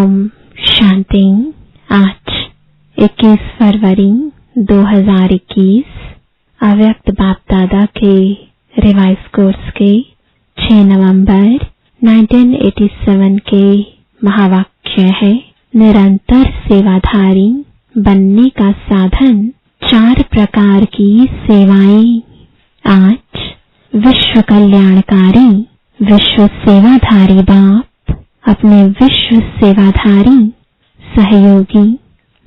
ओम शांति। आज 21 फरवरी 2021 अव्यक्त बाप दादा के रिवाइज कोर्स के 6 नवंबर 1987 के महावाक्य है, निरंतर सेवाधारी बनने का साधन 4 प्रकार की सेवाएं। आज विश्व कल्याणकारी विश्व सेवाधारी बाप अपने विश्व सेवाधारी सहयोगी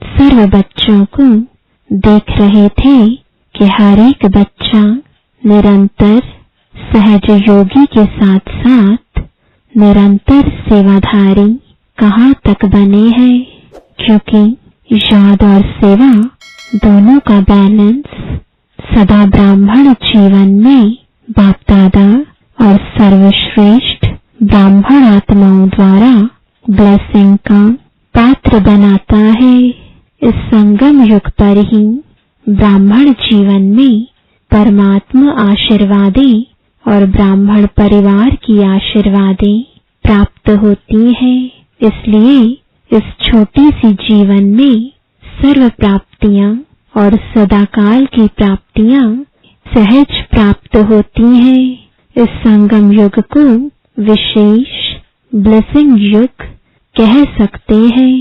सर्व बच्चों को देख रहे थे कि हर एक बच्चा निरंतर सहज योगी के साथ साथ निरंतर सेवाधारी कहाँ तक बने हैं, क्योंकि याद और सेवा दोनों का बैलेंस सदा ब्राह्मण जीवन में बाप दादा और सर्वश्रेष्ठ ब्राह्मण आत्माओं द्वारा ब्लेसिंग का पात्र बनाता है। इस संगम युग पर ही ब्राह्मण जीवन में परमात्मा आशीर्वादें और ब्राह्मण परिवार की आशीर्वादें प्राप्त होती हैं। इसलिए इस छोटी सी जीवन में सर्व प्राप्तियां और सदाकाल की प्राप्तियां सहज प्राप्त होती हैं। इस संगम युग को विशेष ब्लेसिंग युग कह सकते हैं।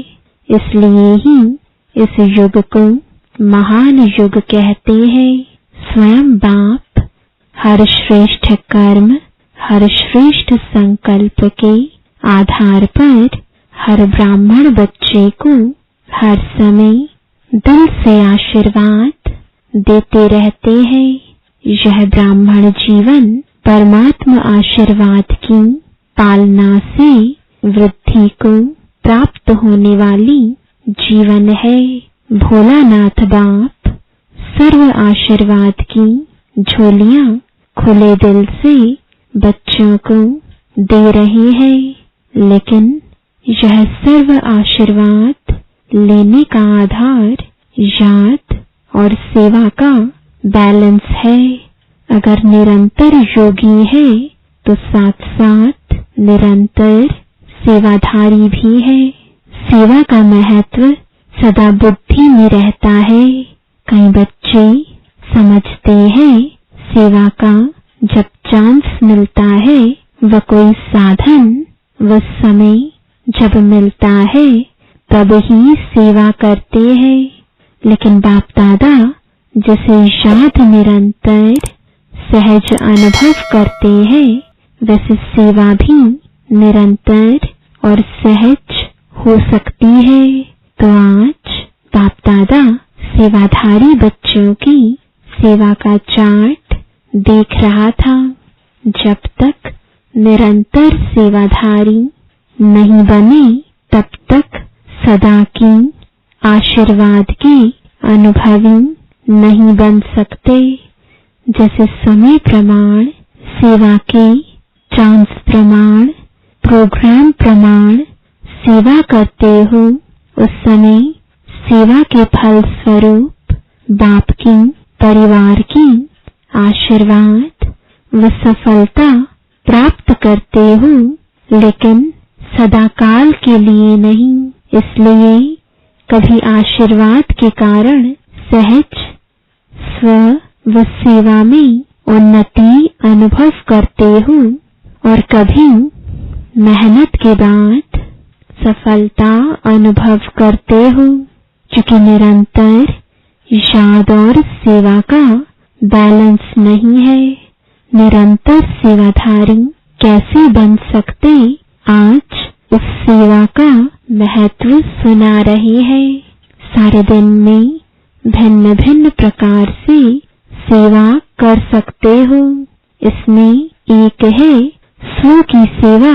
इसलिए ही इस युग को महान युग कहते हैं। स्वयं बाप हर श्रेष्ठ कर्म, हर श्रेष्ठ संकल्प के आधार पर हर ब्राह्मण बच्चे को हर समय दिल से आशीर्वाद देते रहते हैं। यह ब्राह्मण जीवन परमात्मा आशीर्वाद की पालना से वृद्धि को प्राप्त होने वाली जीवन है। भोलानाथ बाप सर्व आशीर्वाद की झोलियां खुले दिल से बच्चों को दे रहे हैं, लेकिन यह सर्व आशीर्वाद लेने का आधार याद और सेवा का बैलेंस है। अगर निरंतर योगी है तो साथ साथ निरंतर सेवाधारी भी है। सेवा का महत्व सदा बुद्धि में रहता है। कई बच्चे समझते हैं सेवा का जब चांस मिलता है, वह कोई साधन व समय जब मिलता है तब ही सेवा करते हैं। लेकिन बाप दादा जैसे याद निरंतर सहज अनुभव करते हैं, वैसे सेवा भी निरंतर और सहज हो सकती है। तो आज बाप दादा सेवाधारी बच्चों की सेवा का चार्ट देख रहा था। जब तक निरंतर सेवाधारी नहीं बने तब तक सदा की आशीर्वाद के अनुभवी नहीं बन सकते। जैसे समय प्रमाण, सेवा के चांस प्रमाण, प्रोग्राम प्रमाण सेवा करते हो, उस समय सेवा के फल स्वरूप बाप की परिवार की आशीर्वाद व सफलता प्राप्त करते हो, लेकिन सदाकाल के लिए नहीं। इसलिए कभी आशीर्वाद के कारण सहज स्व व सेवा में उन्नति अनुभव करते हो और कभी मेहनत के बाद सफलता अनुभव करते हो। क्योंकि निरंतर याद और सेवा का बैलेंस नहीं है। निरंतर सेवाधारी कैसे बन सकते, आज उस सेवा का महत्व सुना रहे हैं। सारे दिन में भिन्न भिन्न प्रकार से सेवा कर सकते हो। इसमें एक है स्व की सेवा,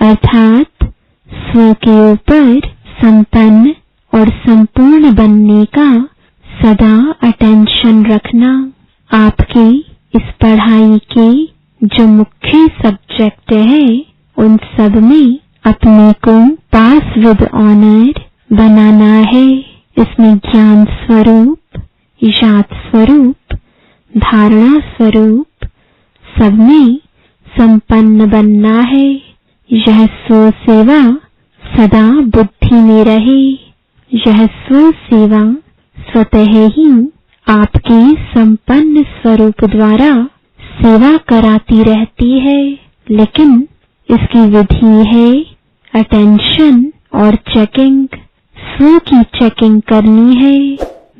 अर्थात स्व के ऊपर संपन्न और संपूर्ण बनने का सदा अटेंशन रखना। आपके इस पढ़ाई के जो मुख्य सब्जेक्ट है, उन सब में अपने को पास विद ऑनर बनाना है। इसमें ज्ञान स्वरूप, याद स्वरूप, धारणा स्वरूप सब में संपन्न बनना है। यह स्व सेवा सदा बुद्धि में रहे। यह स्व सेवा स्वतः ही आपके संपन्न स्वरूप द्वारा सेवा कराती रहती है, लेकिन इसकी विधि है अटेंशन और चेकिंग। स्व की चेकिंग करनी है,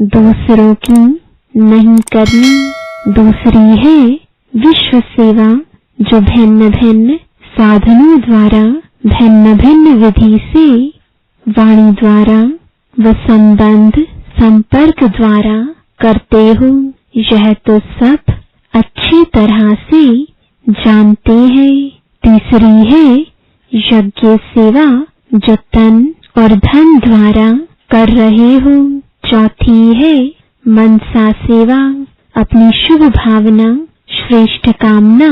दूसरों की नहीं करनी। दूसरी है विश्व सेवा, जो भिन्न भिन्न साधनों द्वारा भिन्न भिन्न विधि से वाणी द्वारा व संबंध संपर्क द्वारा करते हो। यह तो सब अच्छी तरह से जानते हैं। तीसरी है यज्ञ सेवा, जो तन और धन द्वारा कर रहे हो। चौथी है मनसा सेवा, अपनी शुभ भावना, श्रेष्ठ कामना,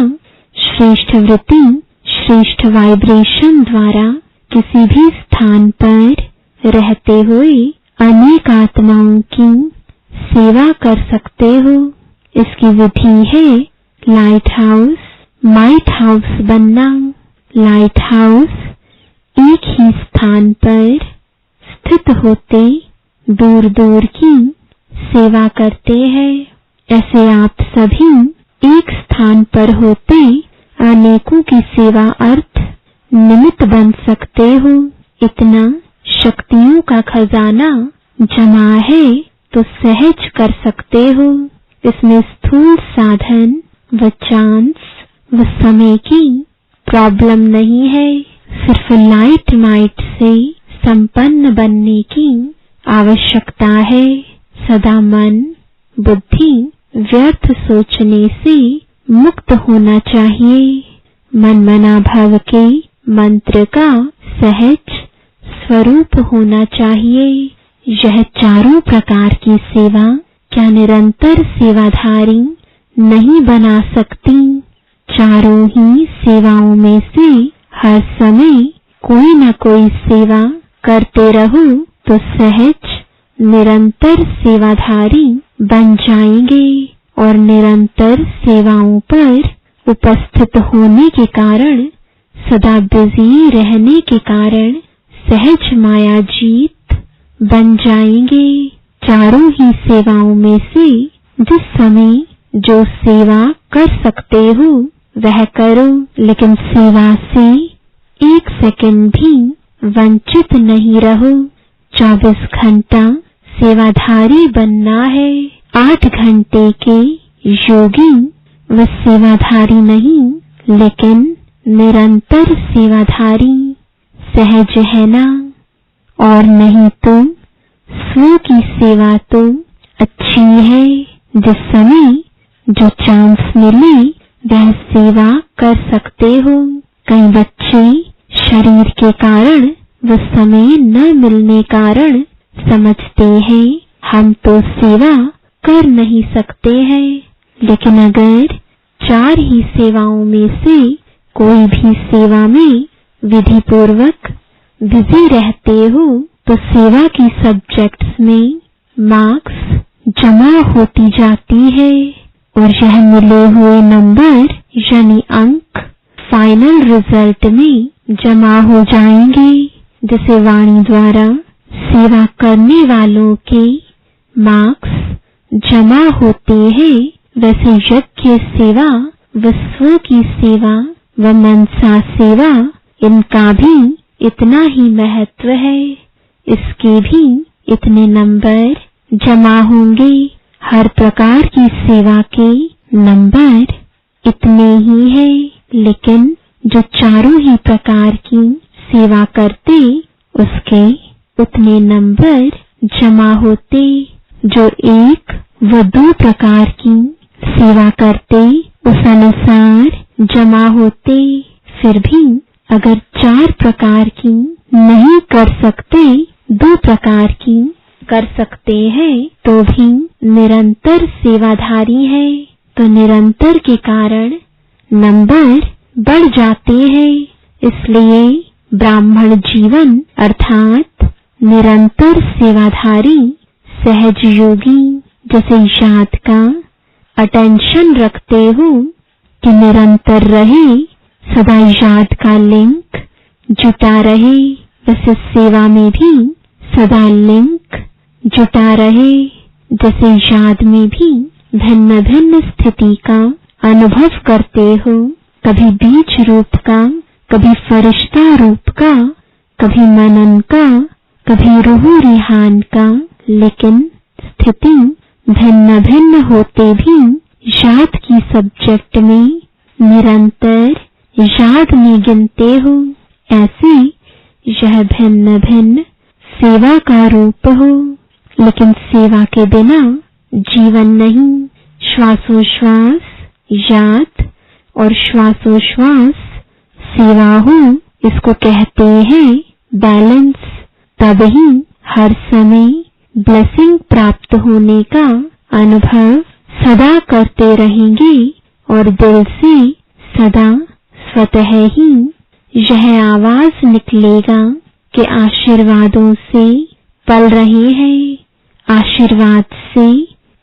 श्रेष्ठ वृत्ति, श्रेष्ठ वाइब्रेशन द्वारा किसी भी स्थान पर रहते हुए अनेक आत्माओं की सेवा कर सकते हो। इसकी विधि है लाइट हाउस, माइट हाउस बनना। लाइट हाउस एक ही स्थान पर स्थित होते दूर दूर की सेवा करते हैं। ऐसे आप सभी एक स्थान पर होते अनेकों की सेवा अर्थ निमित्त बन सकते हो। इतना शक्तियों का खजाना जमा है तो सहज कर सकते हो। इसमें स्थूल साधन व चांस व समय की प्रॉब्लम नहीं है। सिर्फ लाइट माइट से संपन्न बनने की आवश्यकता है। सदा मन बुद्धि व्यर्थ सोचने से मुक्त होना चाहिए। मनमना भव के मंत्र का सहज स्वरूप होना चाहिए। यह चारों प्रकार की सेवा क्या निरंतर सेवाधारी नहीं बना सकती? चारों ही सेवाओं में से हर समय कोई न कोई सेवा करते रहो तो सहज निरंतर सेवाधारी बन जाएंगे। और निरंतर सेवाओं पर उपस्थित होने के कारण, सदा बिजी रहने के कारण सहज मायाजीत बन जाएंगे। चारों ही सेवाओं में से जिस समय जो सेवा कर सकते हो वह करो, लेकिन सेवा से एक सेकंड भी वंचित नहीं रहो। 24 घंटा सेवाधारी बनना है। 8 घंटे के योगी व सेवाधारी नहीं, लेकिन निरंतर सेवाधारी सहज है ना? और नहीं तो स्व की सेवा तो अच्छी है। जिस समय जो चांस मिले वह सेवा कर सकते हो। कई बच्चे शरीर के कारण व समय न मिलने कारण समझते हैं हम तो सेवा कर नहीं सकते हैं। लेकिन अगर 4 ही सेवाओं में से कोई भी सेवा में विधि पूर्वक बिजी रहते हो तो सेवा की सब्जेक्ट्स में मार्क्स जमा होती जाती है और यह मिले हुए नंबर यानी अंक फाइनल रिजल्ट में जमा हो जाएंगे। जैसे वाणी द्वारा सेवा करने वालों के मार्क्स जमा होते हैं, वैसे यज्ञ सेवा व स्व की सेवा व मनसा सेवा इनका भी इतना ही महत्व है। इसके भी इतने नंबर जमा होंगे। हर प्रकार की सेवा के नंबर इतने ही है, लेकिन जो चारों ही प्रकार की सेवा करते उसके उतने नंबर जमा होते। जो 1 व 2 प्रकार की सेवा करते उस अनुसार जमा होते। फिर भी अगर 4 प्रकार की नहीं कर सकते, 2 प्रकार की कर सकते हैं तो भी निरंतर सेवाधारी है। तो निरंतर के कारण नंबर बढ़ जाते हैं। इसलिए ब्राह्मण जीवन अर्थात निरंतर सेवाधारी सहज योगी जैसे याद का अटेंशन रखते हो कि निरंतर रहे, सदा याद का लिंक जुटा रहे, बस इस सेवा में भी सदा लिंक जुटा रहे, जैसे याद में भी भिन्न भिन्न स्थिति का अनुभव करते हो, कभी बीज रूप का, कभी फरिश्ता रूप का, कभी मनन का, कभी रूह रिहान का, लेकिन स्थिति भिन्न भिन्न होते भी याद की सब्जेक्ट में निरंतर याद में गिनते हो। ऐसे यह भिन्न भिन्न सेवा का रूप हो, लेकिन सेवा के बिना जीवन नहीं। श्वासोश्वास याद और श्वासोश्वास सेवा हो, इसको कहते हैं बैलेंस। तभी हर समय ब्लेसिंग प्राप्त होने का अनुभव सदा करते रहेंगे और दिल से सदा स्वतः ही यह आवाज निकलेगा कि आशीर्वादों से पल रहे हैं, आशीर्वाद से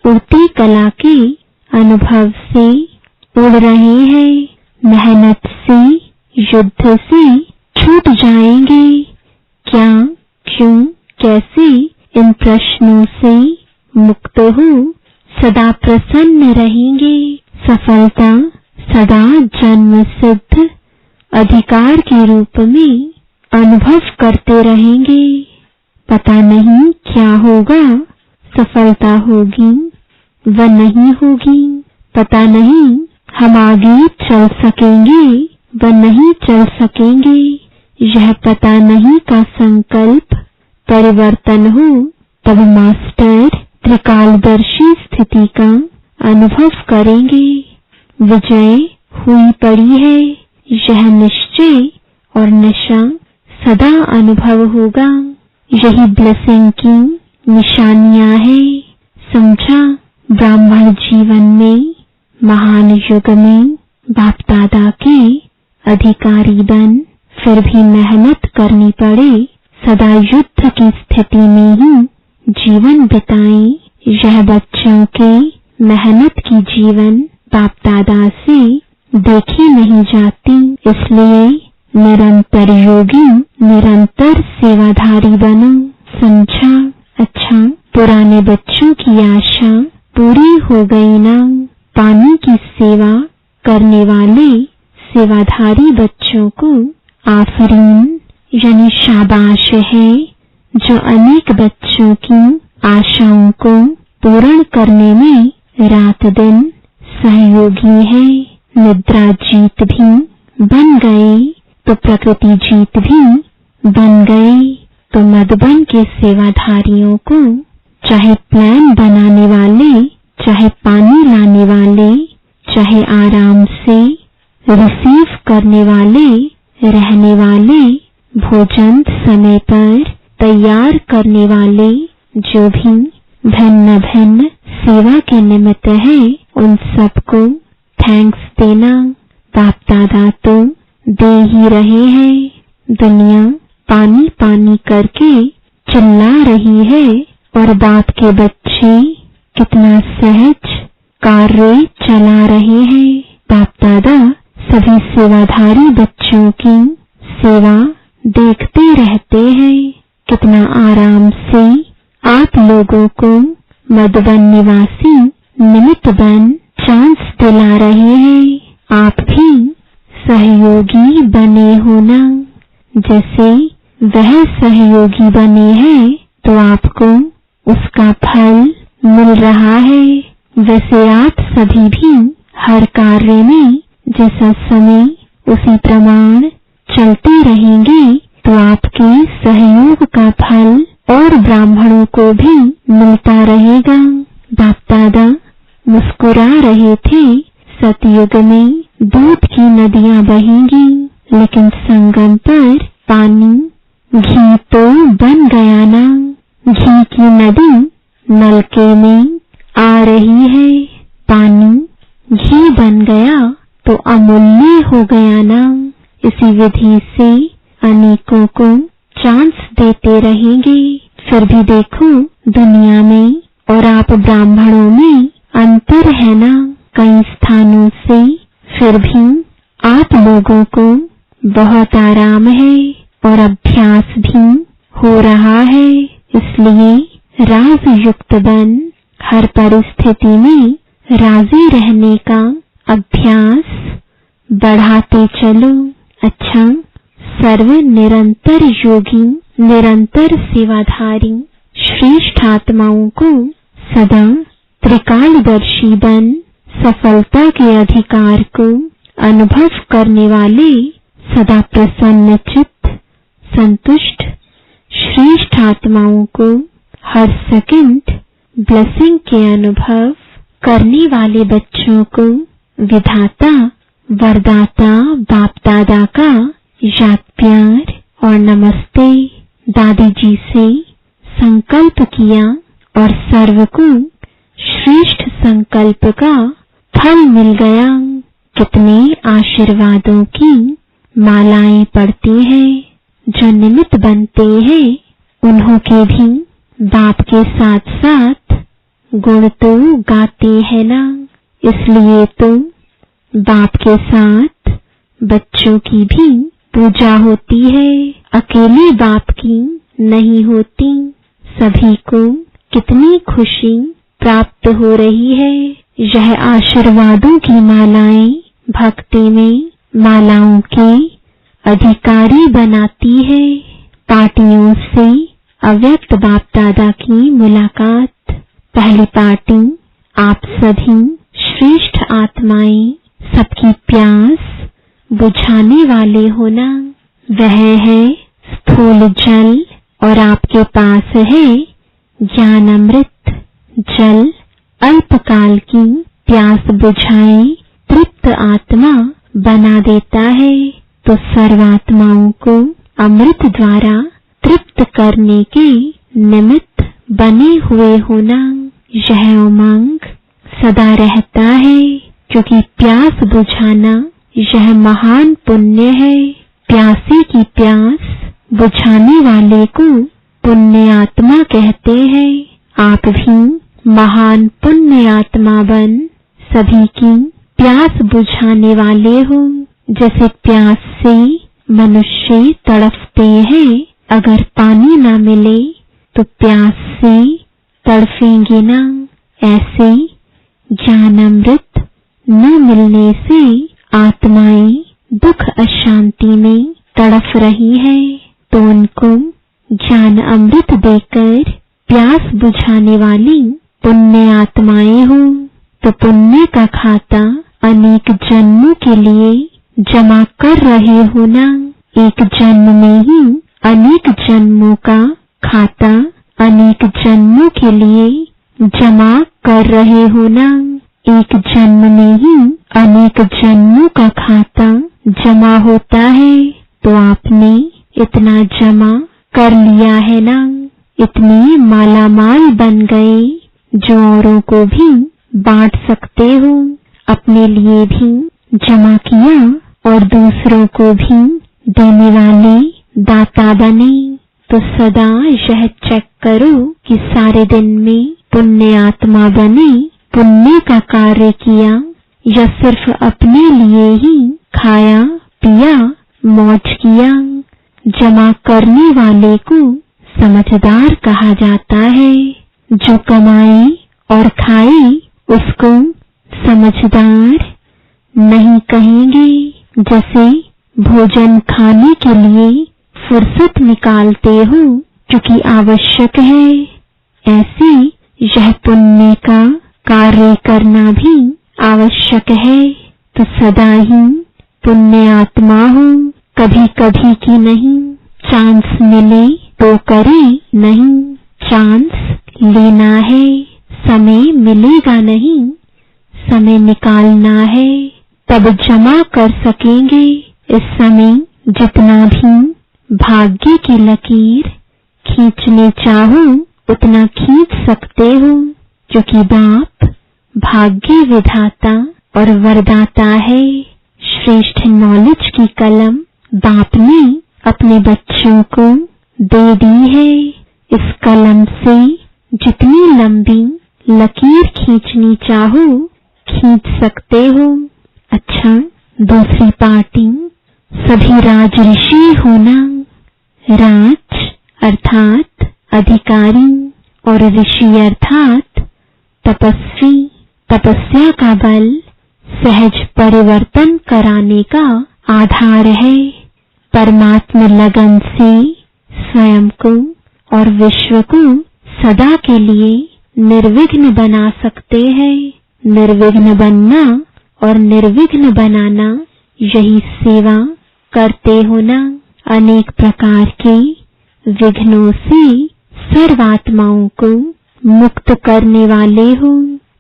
उड़ती कला के अनुभव से उड़ रहे हैं, मेहनत से युद्ध से छूट जाएंगे। क्या, क्यों, कैसे, इन प्रश्नों से मुक्त हो सदा प्रसन्न रहेंगे। सफलता सदा जन्म सिद्ध अधिकार के रूप में अनुभव करते रहेंगे। पता नहीं क्या होगा, सफलता होगी व नहीं होगी, पता नहीं हम आगे चल सकेंगे व नहीं चल सकेंगे। यह पता नहीं का संकल्प परिवर्तन हो, तब मास्टर त्रिकालदर्शी स्थिति का अनुभव करेंगे। विजय हुई पड़ी है, यह निश्चय और नशा सदा अनुभव होगा। यही ब्लेसिंग की निशानियां हैं। समझा, ब्राह्मण जीवन में महान युग में बाप दादा के अधिकारी बन फिर भी मेहनत करनी पड़े, सदा युद्ध की स्थिति में ही जीवन बिताएं। यह बच्चों के मेहनत की जीवन बाप दादा से देखी नहीं जाती, इसलिए निरंतर योगी, निरंतर सेवाधारी बनो। समझा? अच्छा, पुराने बच्चों की आशा पूरी हो गई ना? पानी की सेवा करने वाले सेवाधारी बच्चों को आफरीन यानी शाबाश है, जो अनेक बच्चों की आशाओं को पूर्ण करने में रात दिन सहयोगी है। निद्रा जीत भी बन गए तो प्रकृति जीत भी बन गए, तो मधुबन के सेवाधारियों को चाहे प्लान बनाने वाले, चाहे पानी लाने वाले, चाहे आराम से रिसीव करने वाले, रहने वाले, भोजन समय पर तैयार करने वाले, जो भी भिन्न भिन्न सेवा के निमित्त है, उन सबको थैंक्स देना। बाप दादा तो दे ही रहे हैं। दुनिया पानी पानी करके चिल्ला रही है और बाप के बच्चे कितना सहज कार्य चला रहे हैं। बाप दादा सभी सेवाधारी बच्चों की सेवा देखते रहते हैं। कितना आराम से आप लोगों को मधुबन निवासी निमित्त बन चांस दिला रहे हैं। आप भी सहयोगी बने हो ना? जैसे वह सहयोगी बने हैं तो आपको उसका फल मिल रहा है। वैसे आप सभी भी हर कार्य में जैसा समय उसी प्रमाण चलते रहेंगे तो आपके सहयोग का फल और ब्राह्मणों को भी मिलता रहेगा। बाप दादा मुस्कुरा रहे थे, सतयुग में दूध की नदियां बहेंगी, लेकिन संगम पर पानी घी तो बन गया ना। घी की नदी नलके में आ रही है, पानी घी बन गया तो अमूल्य हो गया ना। इसी विधि से अनेकों को चांस देते रहेंगे। फिर भी देखो दुनिया में और आप ब्राह्मणों में अंतर है ना। कई स्थानों से फिर भी आप लोगों को बहुत आराम है। और अभ्यास भी हो रहा है। इसलिए राज युक्त बन हर परिस्थिति में राजी रहने का अभ्यास बढ़ाते चलो। अच्छा, सर्व निरंतर योगी, निरंतर सेवाधारी श्रेष्ठ आत्माओं को सदा त्रिकालदर्शी बन सफलता के अधिकार को अनुभव करने वाले सदा प्रसन्न चित्त, संतुष्ट श्रेष्ठ आत्माओं को हर सेकंड ब्लेसिंग के अनुभव करने वाले बच्चों को विधाता वरदाता बाप दादा का याद प्यार और नमस्ते। दादी जी से संकल्प किया और सर्व को श्रेष्ठ संकल्प का फल मिल गया। कितने आशीर्वादों की मालाएं पड़ती हैं। जो निमित्त बनते हैं उन्हों के भी बाप के साथ साथ गुण तो गाते हैं ना। इसलिए तो बाप के साथ बच्चों की भी पूजा होती है, अकेले बाप की नहीं होती। सभी को कितनी खुशी प्राप्त हो रही है। यह आशीर्वादों की मालाएं भक्ति में मालाओं के अधिकारी बनाती है। पार्टियों से अव्यक्त बाप दादा की मुलाकात। पहली पार्टी आप सभी श्रेष्ठ आत्माएं सबकी प्यास बुझाने वाले होना। वह है स्थूल जल और आपके पास है ज्ञान अमृत जल। अल्पकाल की प्यास बुझाए तृप्त आत्मा बना देता है। तो सर्वात्माओं को अमृत द्वारा तृप्त करने के निमित्त बने हुए होना। यह उमंग सदा रहता है, क्योंकि प्यास बुझाना यह महान पुण्य है। प्यासे की प्यास बुझाने वाले को पुण्य आत्मा कहते हैं। आप भी महान पुण्य आत्मा बन सभी की प्यास बुझाने वाले हो। जैसे प्यास से मनुष्य तड़पते हैं, अगर पानी ना मिले तो प्यास से तड़पेंगे ना। ऐसे ज्ञान अमृत न मिलने से आत्माएं दुख अशांति में तड़प रही है। तो उनको ज्ञान अमृत देकर प्यास बुझाने वाली पुण्य आत्माएं हो। तो पुण्य का खाता अनेक जन्मों के लिए जमा कर रहे हो ना। एक जन्म में ही अनेक जन्मों का खाता अनेक जन्मों के लिए जमा कर रहे हो ना। एक जन्म में ही अनेक जन्मों का खाता जमा होता है। तो आपने इतना जमा कर लिया है ना। इतने मालामाल बन गए जो औरों को भी बांट सकते हो। अपने लिए भी जमा किया और दूसरों को भी देने वाले दाता बने। तो सदा यह चेक करो कि सारे दिन में पुण्य आत्मा बने, पुण्य का कार्य किया या सिर्फ अपने लिए ही खाया पिया मौज किया। जमा करने वाले को समझदार कहा जाता है। जो कमाए और खाए उसको समझदार नहीं कहेंगे। जैसे भोजन खाने के लिए फुर्सत निकालते हो क्योंकि आवश्यक है, ऐसे यह पुण्य का कार्य करना भी आवश्यक है। तो सदा ही पुण्य आत्मा हो, कभी कभी की नहीं। चांस मिले तो करे नहीं, चांस लेना है। समय मिलेगा नहीं, समय निकालना है, तब जमा कर सकेंगे। इस समय जितना भी भाग्य की लकीर खींचने चाहो उतना खींच सकते हो, क्योंकि बाप भाग्य विधाता और वरदाता है। श्रेष्ठ नॉलेज की कलम बाप ने अपने बच्चों को दे दी है। इस कलम से जितनी लंबी लकीर खींचनी चाहो खींच सकते हो। अच्छा, दूसरी पार्टी सभी राजऋषि होना। राज अर्थात अधिकारी और ऋषि अर्थात तपस्वी। तपस्या का बल सहज परिवर्तन कराने का आधार है। परमात्मा लगन से स्वयं को और विश्व को सदा के लिए निर्विघ्न बना सकते हैं। निर्विघ्न बनना और निर्विघ्न बनाना, यही सेवा करते होना। अनेक प्रकार के विघ्नों से सर्वात्माओं को मुक्त करने वाले हो,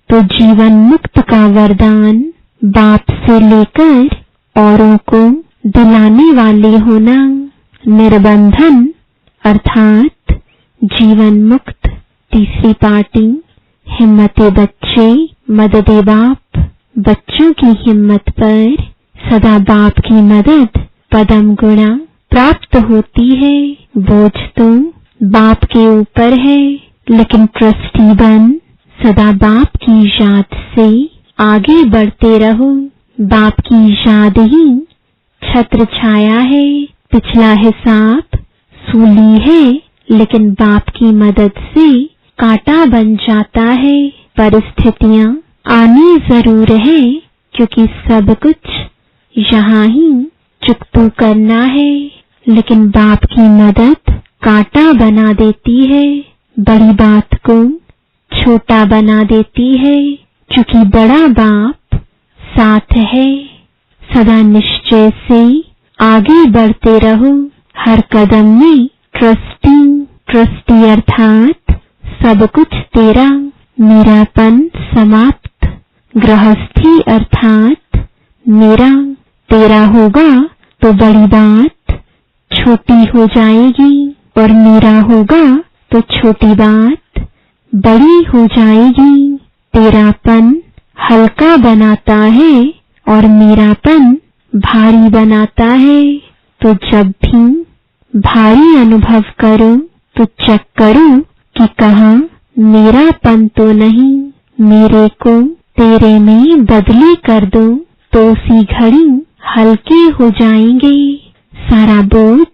तो जीवन मुक्त का वरदान बाप से लेकर औरों को दिलाने वाले होना। निर्बंधन अर्थात जीवन मुक्त। तीसरी पार्टी, हिम्मते बच्चे मददे बाप। बच्चों की हिम्मत पर सदा बाप की मदद पदम गुणा प्राप्त होती है। बोझ तो बाप के ऊपर है, लेकिन ट्रस्टी बन सदा बाप की याद से आगे बढ़ते रहो। बाप की याद ही छत्र छाया है। पिछला हिसाब सूली है, लेकिन बाप की मदद से कांटा बन जाता है। परिस्थितियां आनी जरूर है, क्योंकि सब कुछ यहाँ ही चुकतू करना है, लेकिन बाप की मदद कांटा बना देती है। बड़ी बात को छोटा बना देती है, क्योंकि बड़ा बाप साथ है। सदा निश्चय से आगे बढ़ते रहो। हर कदम में ट्रस्टी अर्थात सब कुछ तेरा। मेरापन समाप्त। गृहस्थी अर्थात मेरा। तेरा होगा तो बड़ी बात छोटी हो जाएगी, और मेरा होगा तो छोटी बात बड़ी हो जाएगी। तेरापन हल्का बनाता है और मेरापन भारी बनाता है। तो जब भी भारी अनुभव करो तो चेक करो कि कहाँ मेरापन तो नहीं। मेरे को तेरे में बदली कर दो, तो उसी घड़ी हल्के हो जाएंगे। सारा बोझ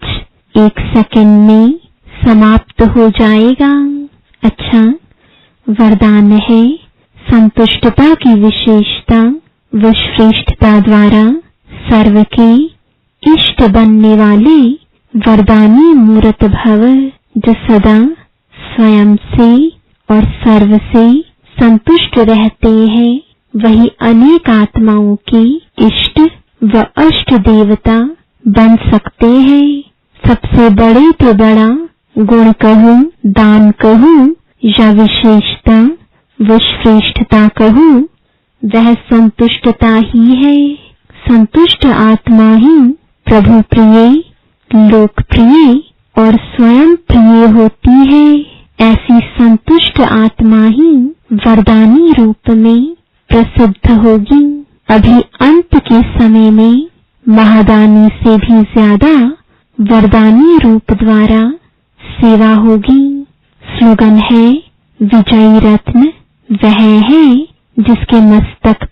एक सेकंड में समाप्त हो जाएगा। अच्छा, वरदान है संतुष्टता की विशेषता व श्रेष्ठता द्वारा सर्व के इष्ट बनने वाले वरदानी मूर्त भव, जो सदा स्वयं से और सर्व से संतुष्ट रहते हैं। वही अनेक आत्माओं के इष्ट व अष्ट देवता बन सकते हैं। सबसे बड़े तो बड़ा गुण कहूं, दान कहूं या विशेषता व श्रेष्ठता कहूं, वह संतुष्टता ही है। संतुष्ट आत्मा ही प्रभु प्रिय, लोकप्रिय और स्वयं प्रिय होती है। ऐसी संतुष्ट आत्मा ही वरदानी रूप में प्रसिद्ध होगी। अभी अंत के समय में महादानी से भी ज्यादा वरदानी रूप द्वारा सेवा होगी। स्लोगन है, विजयी रत्न वह है जिसके मस्तक